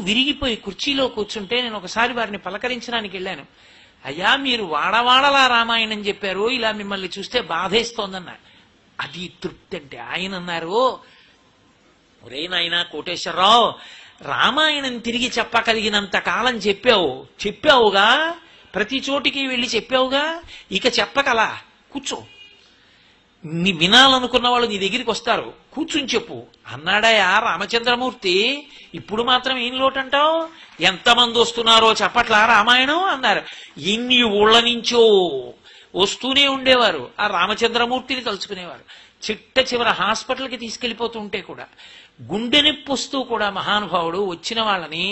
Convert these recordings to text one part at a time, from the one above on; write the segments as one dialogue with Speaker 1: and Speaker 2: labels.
Speaker 1: విరిగిపోయి కుర్చీలో కూర్చుంటే నేను ఒకసారి వారిని పలకరించడానికి వెళ్ళాను. అయ్యా, మీరు వాడవాడలా రామాయణం చెప్పారు, ఇలా మిమ్మల్ని చూస్తే బాధేస్తోందన్న. అది తృప్తి అంటే. ఆయన అన్నారు, ఒరే నాయనా కోటేశ్వరరావు, రామాయణం తిరిగి చెప్పగలిగినంత కాలం చెప్పావుగా, ప్రతి చోటికి వెళ్ళి చెప్పావుగా, ఇక చెప్పగలా, కూర్చో, నీ వినాలనుకున్న వాళ్ళు నీ దగ్గరికి వస్తారు, కూర్చుని చెప్పు అన్నాడయా రామచంద్రమూర్తి. ఇప్పుడు మాత్రం ఏం లోటంటావు? ఎంతమంది వస్తున్నారో చెప్పట్లా రామాయణం అన్నారు. ఎన్ని ఊళ్ళ నుంచో వస్తూనే ఉండేవారు, ఆ రామచంద్రమూర్తిని తలుచుకునేవారు. చిట్ట చివర హాస్పిటల్కి తీసుకెళ్లిపోతుంటే కూడా, గుండె నొప్పి వస్తూ కూడా మహానుభావుడు వచ్చిన వాళ్ళని,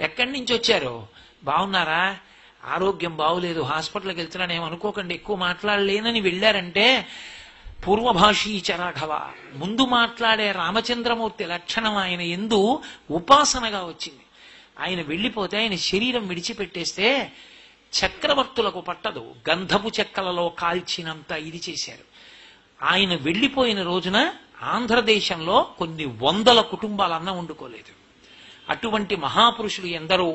Speaker 1: ఎక్కడి నుంచి వచ్చారో, బాగున్నారా, ఆరోగ్యం బాగులేదు, హాస్పిటల్కి వెళ్తున్నానేమనుకోకండి, ఎక్కువ మాట్లాడలేనని వెళ్ళారంటే, పూర్వభాషీచ రాఘవ, ముందు మాట్లాడే రామచంద్రమూర్తి లక్షణం ఆయన ఎందు ఉపాసనగా వచ్చింది. ఆయన వెళ్ళిపోతే, ఆయన శరీరం విడిచిపెట్టేస్తే చక్రవర్తులకు పట్టదు, గంధపు చెక్కలలో కాల్చినంత ఇది చేశారు. ఆయన వెళ్ళిపోయిన రోజున ఆంధ్రదేశంలో కొన్ని వందల కుటుంబాలు అన్నం వండుకోలేదు. అటువంటి మహాపురుషులు ఎందరో.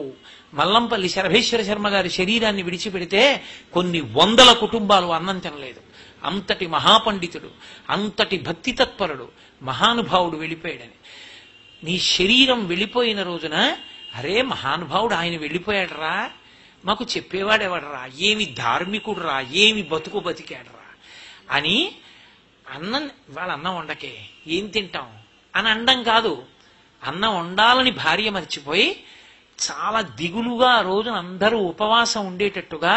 Speaker 1: మల్లంపల్లి శరభేశ్వర శర్మ గారి శరీరాన్ని విడిచిపెడితే కొన్ని వందల కుటుంబాలు అన్నం తినలేదు. అంతటి మహాపండితుడు, అంతటి భక్తి తత్పరుడు మహానుభావుడు వెళ్ళిపోయాడని. నీ శరీరం వెళ్ళిపోయిన రోజున, అరే మహానుభావుడు ఆయన వెళ్ళిపోయాడరా, మాకు చెప్పేవాడెవడరా, ఏమి ధార్మికుడురా, ఏమి బతుకు బతికాడరా అని అన్నం, వాళ్ళ అన్నం వండకే ఏం తింటాం అని అండం కాదు. అన్నం వండాలని భార్య మర్చిపోయి చాలా దిగులుగా ఆ రోజున అందరూ ఉపవాసం ఉండేటట్టుగా,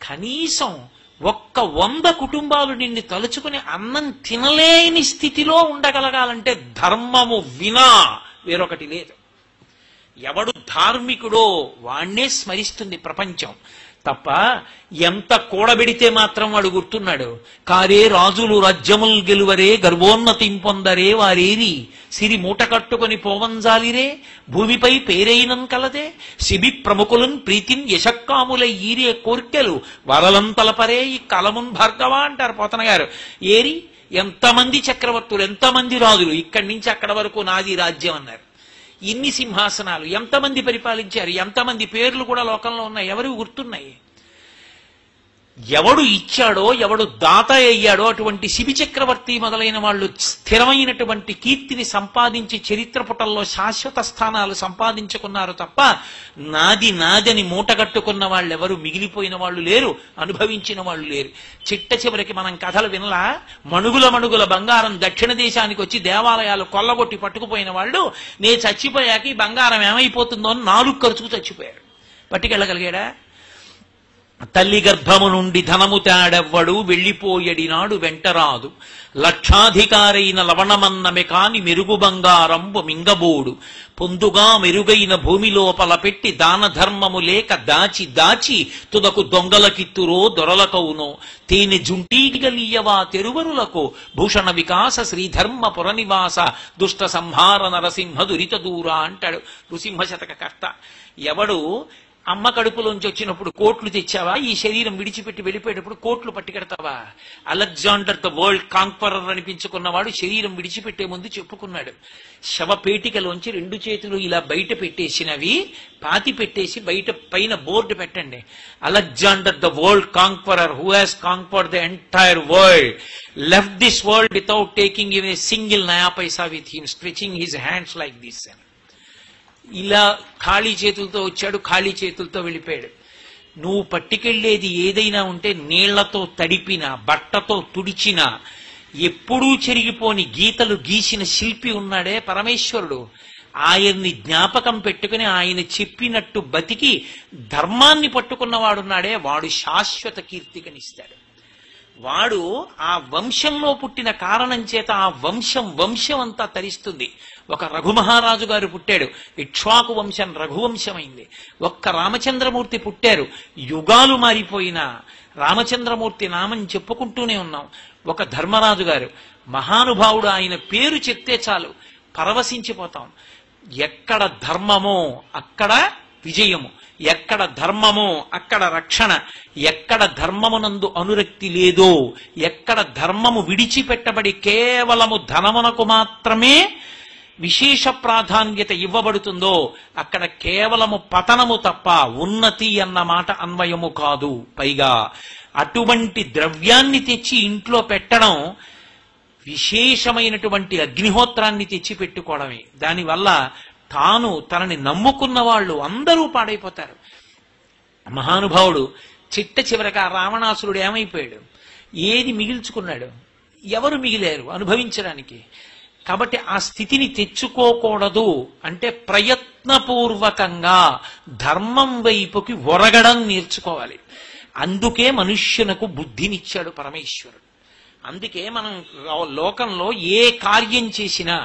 Speaker 1: కనీసం 100 కుటుంబాలు నిన్ను తలుచుకుని అన్నం తినలేని స్థితిలో ఉండగలగాలంటే ధర్మము వినా వేరొకటి లేదు. ఎవడు ధార్మికుడో వాణ్ణే స్మరిస్తుంది ప్రపంచం తప్ప, ఎంత కూడబెడితే మాత్రం వాడు గుర్తున్నాడు. కారే రాజులు రాజ్యముల్ గెలువరే, గర్వోన్నతిం పొందరే వారేరి, సిరి మూట కట్టుకొని పోవంజాలిరే, భూమిపై పేరైనం కలదే, శిబి ప్రముఖులన్ ప్రీతిన్ యశక్కాములై ఈరే కోర్కెలు వరలంతలపరే ఈ కలమున్ భార్గవ అంటారు పోతన గారు. ఏరి ఎంతమంది చక్రవర్తులు, ఎంతమంది రాజులు, ఇక్కడి నుంచి అక్కడ వరకు నాది రాజ్యం అన్నారు. ఇన్ని సింహాసనాలు ఎంతమంది పరిపాలించారు, ఎంతమంది పేర్లు కూడా లోకంలో ఉన్నాయి, ఎవరు గుర్తున్నాయి? ఎవడు ఇచ్చాడో, ఎవడు దాత అయ్యాడో అటువంటి శిబి చక్రవర్తి మొదలైన వాళ్ళు స్థిరమైనటువంటి కీర్తిని సంపాదించి చరిత్ర పుటల్లో శాశ్వత స్థానాలు సంపాదించుకున్నారు తప్ప, నాది నాదని మూటగట్టుకున్న వాళ్ళు ఎవరు మిగిలిపోయిన వాళ్ళు లేరు, అనుభవించిన వాళ్ళు లేరు. చిట్ట చివరికి మనం కథలు వినలా, మణుగుల బంగారం దక్షిణ దేశానికి వచ్చి దేవాలయాలు కొల్లగొట్టి పట్టుకుపోయిన వాళ్ళు, నే చచ్చిపోయాక ఈ బంగారం ఏమైపోతుందో అని 4 ఖర్చుకు చచ్చిపోయారు. పట్టుకెళ్ళగలిగాడా? తల్లి గర్భము నుండి ధనము తేడెవ్వడు, వెళ్ళిపోయడినాడు వెంటరాదు, లక్షాధికారైన లవణమన్నమె కాని మెరుగు బంగారంబు మింగబోడు, పొందుగా మెరుగైన భూమి లోపల పెట్టి దాన ధర్మము లేక దాచి దాచి తుదకు దొంగలకిత్తురో దొరలకవునో, తేనె జుంటీగలీయవా తెరువరులకు, భూషణ వికాస శ్రీధర్మ పురనివాస, దుష్ట సంహార నరసింహ దురిత దూర అంటాడు నృసింహ శతక కర్త. ఎవడు అమ్మ కడుపులోంచి వచ్చినప్పుడు కోట్లు తెచ్చావా, ఈ శరీరం విడిచిపెట్టి వెళ్ళిపోయేటప్పుడు కోట్లు పట్టుకెడతావా? అలెగ్జాండర్ ద వరల్డ్ కాంక్వరర్ అనిపించుకున్నవాడు శరీరం విడిచిపెట్టే ముందు చెప్పుకున్నాడు, శవపేటికలోంచి 2 చేతులు ఇలా బయట పెట్టేసినవి పాతి పెట్టేసి బయట పైన బోర్డు పెట్టండి, Alexander the world conqueror who has conquered the entire world left this world without taking in a single naya paisa with him, stretching his hands like this. ఇలా ఖాళీ చేతులతో వచ్చాడు, ఖాళీ చేతులతో వెళ్ళిపోయాడు. నువ్వు పట్టుకెళ్లేది ఏదైనా ఉంటే నీళ్లతో తడిపిన, బట్టతో తుడిచిన, ఎప్పుడూ చెరిగిపోని గీతలు గీసిన శిల్పి ఉన్నాడే పరమేశ్వరుడు, ఆయన్ని జ్ఞాపకం పెట్టుకుని ఆయన చెప్పినట్టు బతికి ధర్మాన్ని పట్టుకున్నవాడున్నాడే, వాడు శాశ్వత కీర్తికనిస్తాడు. వాడు ఆ వంశంలో పుట్టిన కారణం చేత ఆ వంశం అంతా తరిస్తుంది. ఒక రఘుమహారాజు గారు పుట్టాడు, ఇక్ష్వాకు వంశం రఘువంశమైంది. ఒక్క రామచంద్రమూర్తి పుట్టారు, యుగాలు మారిపోయినా రామచంద్రమూర్తి నామం చెప్పుకుంటూనే ఉన్నాం. ఒక ధర్మరాజు గారు మహానుభావుడు, ఆయన పేరు చెప్తే చాలు పరవశించిపోతాం. ఎక్కడ ధర్మమో అక్కడ విజయము, ఎక్కడ ధర్మమో అక్కడ రక్షణ, ఎక్కడ ధర్మమునందు అనురక్తి లేదో, ఎక్కడ ధర్మము విడిచిపెట్టబడి కేవలము ధనమునకు మాత్రమే విశేష ప్రాధాన్యత ఇవ్వబడుతుందో అక్కడ కేవలము పతనము తప్ప ఉన్నతి అన్న మాట అన్వయము కాదు. పైగా అటువంటి ద్రవ్యాన్ని తెచ్చి ఇంట్లో పెట్టడం విశేషమైనటువంటి అగ్నిహోత్రాన్ని తెచ్చి పెట్టుకోవడమే. దానివల్ల తనని నమ్ముకున్న వాళ్ళు అందరూ పాడైపోతారు. మహానుభావుడు చిట్ట చివరికి ఆ రావణాసురుడు ఏమైపోయాడు? ఏది మిగిల్చుకున్నాడు? ఎవరు మిగిలారు అనుభవించడానికి? కాబట్టి ఆ స్థితిని తెచ్చుకోకూడదు అంటే ప్రయత్నపూర్వకంగా ధర్మం వైపుకి ఒరగడం నేర్చుకోవాలి. అందుకే మనుష్యునకు బుద్ధినిచ్చాడు పరమేశ్వరుడు. అందుకే మనం లోకంలో ఏ కార్యం చేసినా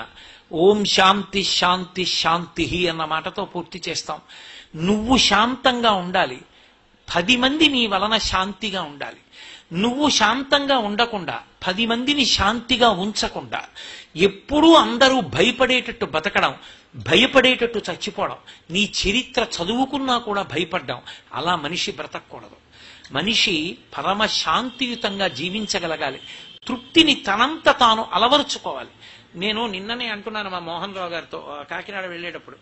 Speaker 1: ఓం శాంతి శాంతి శాంతి అన్న మాటతో పూర్తి చేస్తాం. నువ్వు శాంతంగా ఉండాలి, 10 మంది నీ వలన శాంతిగా ఉండాలి. నువ్వు శాంతంగా ఉండకుండా 10 మందిని శాంతిగా ఉంచకుండా ఎప్పుడూ అందరూ భయపడేటట్టు బతకడం, భయపడేటట్టు చచ్చిపోవడం, నీ చరిత్ర చదువుకున్నా కూడా భయపడ్డాం, అలా మనిషి బ్రతకూడదు. మనిషి పరమ శాంతియుతంగా జీవించగలగాలి. తృప్తిని తనంత తాను అలవరుచుకోవాలి. నేను నిన్ననే అంటున్నాను మా మోహన్ రావు గారితో కాకినాడ వెళ్ళేటప్పుడు,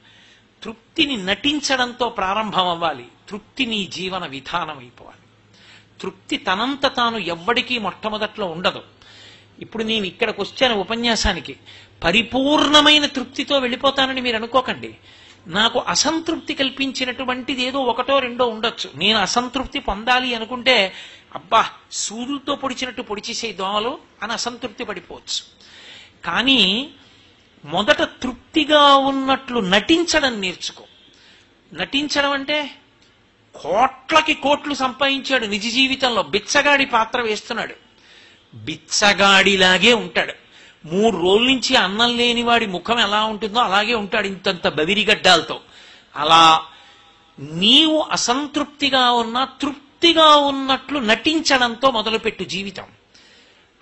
Speaker 1: తృప్తిని నటించడంతో ప్రారంభం అవ్వాలి. తృప్తి నీ జీవన విధానం అయిపోవాలి. తృప్తి తనంత తాను ఎవ్వడికీ మొట్టమొదట్లో ఉండదు. ఇప్పుడు నేను ఇక్కడికి వచ్చాను ఉపన్యాసానికి, పరిపూర్ణమైన తృప్తితో వెళ్ళిపోతానని మీరు అనుకోకండి. నాకు అసంతృప్తి కల్పించినటువంటిది ఏదో ఒకటో రెండో ఉండొచ్చు. నేను అసంతృప్తి పొందాలి అనుకుంటే అబ్బా సూదులతో పొడిచినట్టు పొడిచేసే దోమలు అని అసంతృప్తి పడిపోవచ్చు. కానీ మొదట తృప్తిగా ఉన్నట్లు నటించడం నేర్చుకో. నటించడం అంటే కోట్లకి కోట్లు సంపాదించాడు నిజ జీవితంలో, బిచ్చగాడి పాత్ర వేస్తున్నాడు, బిచ్చగాడిలాగే ఉంటాడు. 3 రోజుల నుంచి అన్నం లేని వాడి ముఖం ఎలా ఉంటుందో అలాగే ఉంటాడు, ఇంతంత బవిరిగడ్డాలతో. అలా నీవు అసంతృప్తిగా ఉన్నా తృప్తిగా ఉన్నట్లు నటించడంతో మొదలుపెట్టు జీవితం.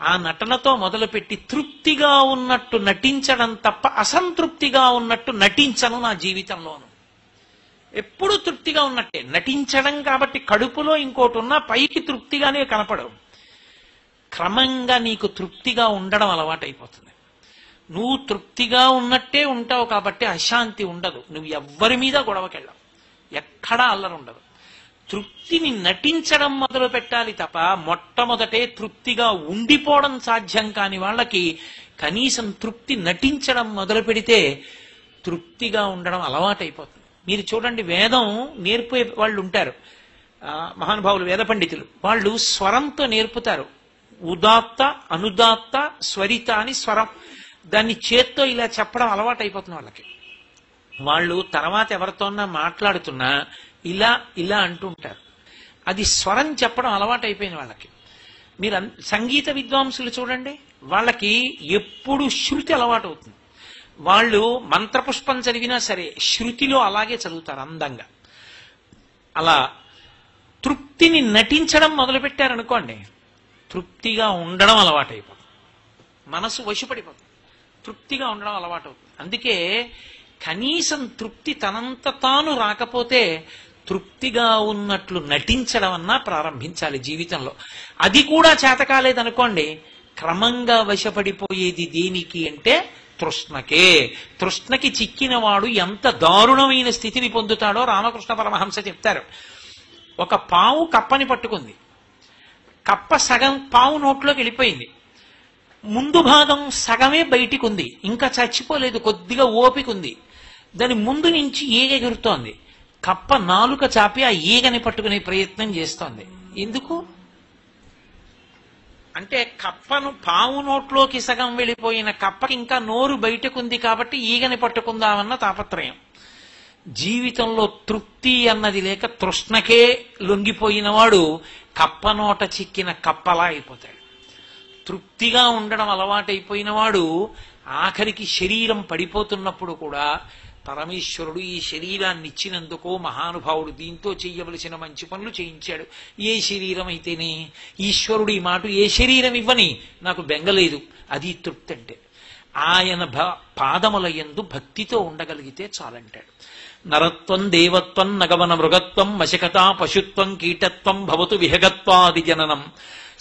Speaker 1: ఆ నటనతో మొదలుపెట్టి తృప్తిగా ఉన్నట్టు నటించడం తప్ప అసంతృప్తిగా ఉన్నట్టు నటించను నా జీవితంలోను. ఎప్పుడు తృప్తిగా ఉన్నట్టే నటించడం. కాబట్టి కడుపులో ఇంకోటి ఉన్నా పైకి తృప్తిగానే కనపడవు. క్రమంగా నీకు తృప్తిగా ఉండడం అలవాటైపోతుంది. నువ్వు తృప్తిగా ఉన్నట్టే ఉంటావు కాబట్టి అశాంతి ఉండదు. నువ్వు ఎవ్వరి మీద గొడవకెళ్ళవు, ఎక్కడా అల్లరి ఉండదు. తృప్తిని నటించడం మొదలు పెట్టాలి తప్ప మొట్టమొదటే తృప్తిగా ఉండిపోవడం సాధ్యం కాని వాళ్ళకి కనీసం తృప్తి నటించడం మొదలు పెడితే తృప్తిగా ఉండడం అలవాటైపోతుంది. మీరు చూడండి, వేదం నేర్పే వాళ్ళు ఉంటారు, మహానుభావులు వేద పండితులు. వాళ్ళు స్వరంతో నేర్పుతారు. ఉదాత్త అనుదాత్త స్వరిత అని స్వరం, దాన్ని చేత్తో ఇలా చెప్పడం అలవాటు అయిపోతుంది వాళ్ళకి. వాళ్ళు తర్వాత ఎవరితోన్నా మాట్లాడుతున్నా ఇలా ఇలా అంటుంటారు. అది స్వరం చెప్పడం అలవాటు అయిపోయింది వాళ్ళకి. మీరు సంగీత విద్వాంసులు చూడండి, వాళ్ళకి ఎప్పుడు శృతి అలవాటు అవుతుంది. వాళ్ళు మంత్రపుష్పం చదివినా సరే శృతిలో అలాగే చదువుతారు అందంగా. అలా తృప్తిని నటించడం మొదలుపెట్టారనుకోండి, తృప్తిగా ఉండడం అలవాటైపోతుంది, మనసు వశపడిపోతుంది, తృప్తిగా ఉండడం అలవాటు అవుతుంది. అందుకే కనీసం తృప్తి తనంత తాను రాకపోతే తృప్తిగా ఉన్నట్లు నటించడం అన్నా ప్రారంభించాలి జీవితంలో. అది కూడా చేత కాలేదనుకోండి, క్రమంగా వశపడిపోయేది దేనికి అంటే తృష్ణకే. తృష్ణకి చిక్కినవాడు ఎంత దారుణమైన స్థితిని పొందుతాడో రామకృష్ణ పరమహంస చెప్తారు. ఒక పావు కప్పని పట్టుకుంది, కప్ప సగం పావు నోట్లోకి వెళ్ళిపోయింది, ముందు భాగం సగమే బయటికి ఉంది, ఇంకా చచ్చిపోలేదు, కొద్దిగా ఓపిక ఉంది. దాని ముందు నుంచి ఈగ ఎగురుతోంది. కప్ప నాలుక చాపి ఆ ఈగని పట్టుకునే ప్రయత్నం చేస్తోంది. ఎందుకు అంటే కప్పను పావు నోట్లోకి సగం వెళ్ళిపోయిన కప్పకి ఇంకా నోరు బయటకుంది కాబట్టి ఈగని పట్టుకుందామన్న తాపత్రయం. జీవితంలో తృప్తి అన్నది లేక తృష్ణకే లొంగిపోయిన వాడు కప్ప నోట చిక్కిన కప్పలా అయిపోతాడు. తృప్తిగా ఉండడం అలవాటైపోయిన వాడు ఆఖరికి శరీరం పడిపోతున్నప్పుడు కూడా పరమేశ్వరుడు ఈ శరీరాన్ని ఇచ్చినందుకో మహానుభావుడు దీంతో చెయ్యవలసిన మంచి పనులు చేయించాడు. ఏ శరీరం అయితేనే ఈశ్వరుడు ఈ మాట, ఏ శరీరం ఇవ్వని నాకు బెంగలేదు, అది తృప్తి అంటే. ఆయన పాదముల యందు భక్తితో ఉండగలిగితే చాలంటాడు. నరత్వం దేవత్వం నగవన మృగత్వం మశకత పశుత్వం కీటత్వం భవతు విహగత్వాది జననం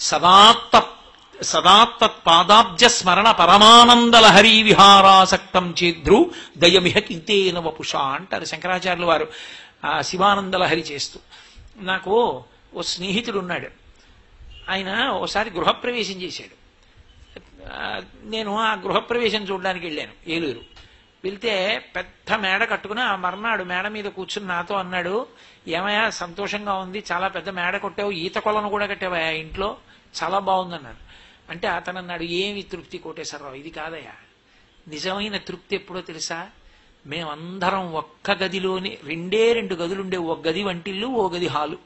Speaker 1: సదాత్త సదాత్తత్పాదాబ్జ స్మరణ పరమానందలహరీ విహారాసక్తం చేద్రు దయమిహ కింతేన వపుష అంటారు శంకరాచార్యులు వారు ఆ శివానందలహరి చేస్తూ. నాకు ఓ స్నేహితుడు ఉన్నాడు. ఆయన ఓసారి గృహప్రవేశం చేశాడు. నేను ఆ గృహప్రవేశం చూడడానికి వెళ్ళాను ఏలూరు. వెళ్తే పెద్ద మేడ కట్టుకుని ఆ మర్నాడు మేడ మీద కూర్చుని నాతో అన్నాడు, ఏమయ్యా సంతోషంగా ఉంది, చాలా పెద్ద మేడ కొట్టావు, ఈత కొలను కూడా కట్టావా ఇంట్లో, చాలా బాగుందన్నాడు. అంటే అతను అన్నాడు, ఏమి తృప్తి కోటేశ్వరరావు, ఇది కాదయ్యా, నిజమైన తృప్తి ఎప్పుడో తెలుసా, మేమందరం ఒక్క గదిలోని 2 గదులుండే, ఒక గది వంటిల్లు, ఓ గది హాలు.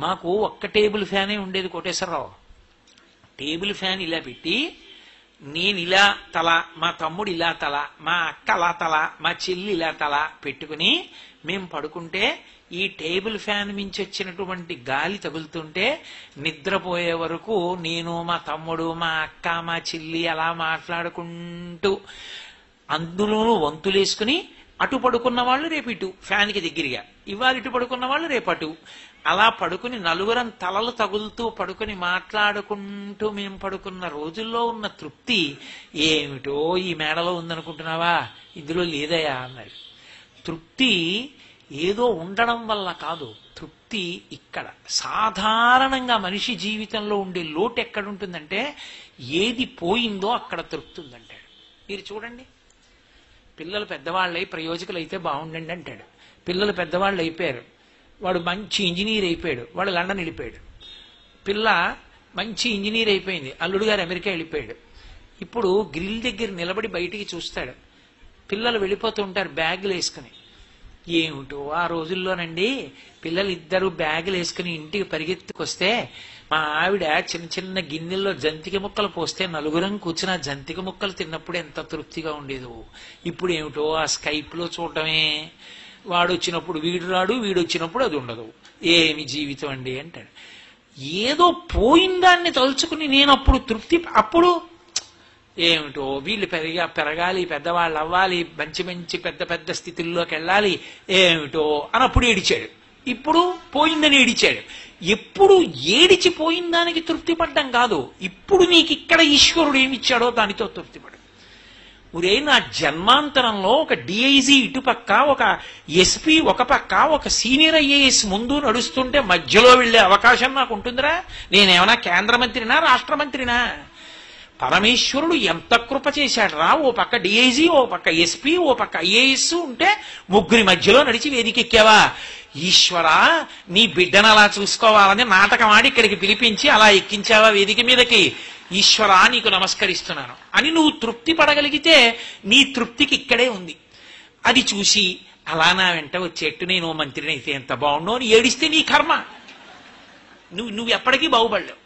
Speaker 1: మాకు ఒక్క టేబుల్ ఫ్యానే ఉండేది కోటేశ్వరరావు. టేబుల్ ఫ్యాన్ ఇలా పెట్టి నేను ఇలా తల, మా తమ్ముడు ఇలా తల, మా అక్క అలా తల, మా చెల్లి ఇలా తల పెట్టుకుని మేము పడుకుంటే ఈ టేబుల్ ఫ్యాన్ మించి వచ్చినటువంటి గాలి తగులుతుంటే నిద్రపోయే వరకు నేను, మా తమ్ముడు, మా అక్క, మా చెల్లి అలా మాట్లాడుకుంటూ అందులోనూ వంతులేసుకుని అటు పడుకున్న వాళ్ళు రేపు ఇటు ఫ్యాన్కి దగ్గరగా, ఇవాళ ఇటు పడుకున్న వాళ్ళు రేపటు, అలా పడుకుని నలుగురం తలలు తగులుతూ పడుకుని మాట్లాడుకుంటూ మేము పడుకున్న రోజుల్లో ఉన్న తృప్తి ఏమిటో ఈ మేడలో ఉందనుకుంటున్నావా, ఇందులో లేదయా అన్నాడు. తృప్తి ఏదో ఉండడం వల్ల కాదు, తృప్తి ఇక్కడ సాధారణంగా మనిషి జీవితంలో ఉండే లోటు ఎక్కడుంటుందంటే ఏది పోయిందో అక్కడ తృప్తి ఉందంటాడు. మీరు చూడండి, పిల్లలు పెద్దవాళ్ళై ప్రయోజకులు అయితే బాగుండండి అంటాడు. పిల్లలు పెద్దవాళ్ళు అయిపోయారు, వాడు మంచి ఇంజనీర్ అయిపోయాడు, వాడు లండన్ వెళ్ళిపోయాడు. పిల్ల మంచి ఇంజనీర్ అయిపోయింది, అల్లుడు గారు అమెరికా వెళ్ళిపోయాడు. ఇప్పుడు గ్రిల్ దగ్గర నిలబడి బయటికి చూస్తాడు, పిల్లలు వెళ్ళిపోతూ ఉంటారు బ్యాగులు వేసుకుని. ఏమిటో ఆ రోజుల్లోనండి పిల్లలు ఇద్దరు బ్యాగులు వేసుకుని ఇంటికి పరిగెత్తుకొస్తే మా ఆవిడ చిన్న చిన్న గిన్నెల్లో జంతిక ముక్కలు పోస్తే నలుగురం కూర్చుని ఆ జంతిక ముక్కలు తిన్నప్పుడు ఎంత తృప్తిగా ఉండేదో. ఇప్పుడు ఏమిటో ఆ స్కైప్ లో చూడటమే, వాడు వచ్చినప్పుడు వీడు రాడు, వీడు వచ్చినప్పుడు అది ఉండదు, ఏమి జీవితం అండి అంటాడు. ఏదో పోయిందాన్ని తలుచుకుని నేను అప్పుడు తృప్తి, అప్పుడు ఏమిటో వీళ్ళు పెరగాలి, పెద్దవాళ్ళు అవ్వాలి, మంచి మంచి పెద్ద పెద్ద స్థితుల్లోకి వెళ్ళాలి, ఏమిటో అని అప్పుడు ఏడిచాడు. ఇప్పుడు పోయిందని ఏడిచాడు. ఎప్పుడు ఏడిచిపోయిన దానికి తృప్తి పడ్డం కాదు, ఇప్పుడు నీకు ఇక్కడ ఈశ్వరుడు ఏమిచ్చాడో దానితో తృప్తిపడు. ఒరే, నా జన్మాంతరంలో ఒక డిఐజీ ఇటుపక్క, ఒక ఎస్పీ ఒక పక్క, ఒక సీనియర్ ఐఏఎస్ ముందు నడుస్తుంటే మధ్యలో వెళ్లే అవకాశం నాకు ఉంటుందిరా? నేనేమన్నా కేంద్ర మంత్రినా, రాష్ట్ర మంత్రినా? పరమేశ్వరుడు ఎంత కృప చేశాడు రా. ఓ పక్క డిఐజీ, ఓ పక్క ఎస్పీ, ఓ పక్క ఐఏఎస్ ఉంటే ముగ్గురి మధ్యలో నడిచి వేదికెక్కావా? ఈశ్వరా, నీ బిడ్డను అలా చూసుకోవాలని నాటకం ఆడి ఇక్కడికి పిలిపించి అలా ఎక్కించావా వేదిక మీదకి? ఈశ్వరా, నీకు నమస్కరిస్తున్నాను అని నువ్వు తృప్తి పడగలిగితే నీ తృప్తికి ఇక్కడే ఉంది. అది చూసి అలా నా వెంట వచ్చేట్టు నేను మంత్రిని అయితే ఎంత బాగుండో అని ఏడిస్తే నీ కర్మ, నువ్వు ఎప్పటికీ బాగుపడలేవు.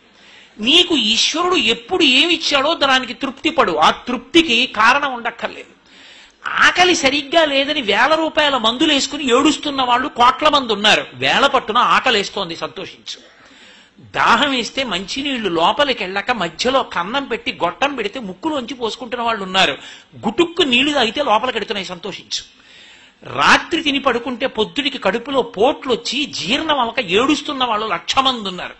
Speaker 1: నీకు ఈశ్వరుడు ఎప్పుడు ఏమిచ్చాడో దానికి తృప్తి పడు. ఆ తృప్తికి కారణం ఉండక్కర్లేదు. ఆకలి సరిగ్గా లేదని 1000 రూపాయల మందులు వేసుకుని ఏడుస్తున్న వాళ్ళు కోట్ల మంది ఉన్నారు. వేళ పట్టున ఆకలేస్తోంది, సంతోషించు. దాహం వేస్తే మంచినీళ్లు లోపలికి వెళ్ళక మధ్యలో కన్నం పెట్టి గొట్టం పెడితే ముక్కులోంచి పోసుకుంటున్న వాళ్ళు ఉన్నారు. గుటుక్కు నీళ్లు తాగితే లోపలికి ఎడుతున్నాయి, సంతోషించు. రాత్రి తిని పడుకుంటే పొద్దుడికి కడుపులో పోట్లు వచ్చి జీర్ణం అవ్వక ఏడుస్తున్న వాళ్ళు 1,00,000 మంది ఉన్నారు.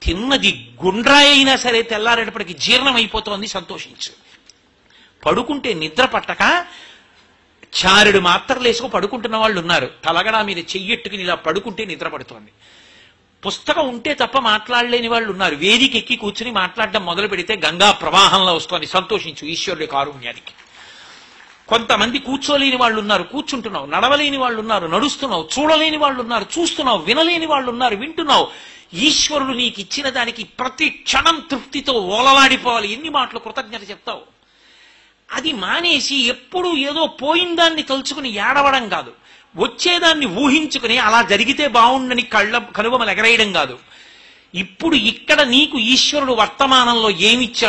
Speaker 1: తిన్నది గుండ్రాయి అయినా సరే తెల్లారేటప్పటికి జీర్ణం అయిపోతోంది, సంతోషించు. పడుకుంటే నిద్ర పట్టక చారెడు మాత్రలు వేసుకు పడుకుంటున్న వాళ్ళు ఉన్నారు. తలగడా మీద చెయ్యెట్టుకుని ఇలా పడుకుంటే నిద్ర పడుతోంది. పుస్తకం ఉంటే తప్ప మాట్లాడలేని వాళ్ళు ఉన్నారు. వేదిక ఎక్కి కూర్చుని మాట్లాడడం మొదలు పెడితే గంగా ప్రవాహంలో వస్తోంది, సంతోషించు ఈశ్వరుడి కారుణ్యానికి. కొంతమంది కూర్చోలేని వాళ్ళు ఉన్నారు, కూర్చుంటున్నావు. నడవలేని వాళ్ళు ఉన్నారు, నడుస్తున్నావు. చూడలేని వాళ్ళు ఉన్నారు, చూస్తున్నావు. వినలేని వాళ్ళు ఉన్నారు, వింటున్నావు. ఈశ్వరుడు నీకు ఇచ్చిన దానికి ప్రతి క్షణం తృప్తితో ఓలలాడిపోవాలి. ఎన్ని మాటలు కృతజ్ఞత చెప్తావు? అది మానేసి ఎప్పుడు ఏదో పోయిందాన్ని తలుచుకుని ఏడవడం కాదు, వచ్చేదాన్ని ఊహించుకుని అలా జరిగితే బాగుండని కనుబొమలు ఎగరేయడం కాదు. ఇప్పుడు ఇక్కడ నీకు ఈశ్వరుడు వర్తమానంలో ఏమిచ్చాడు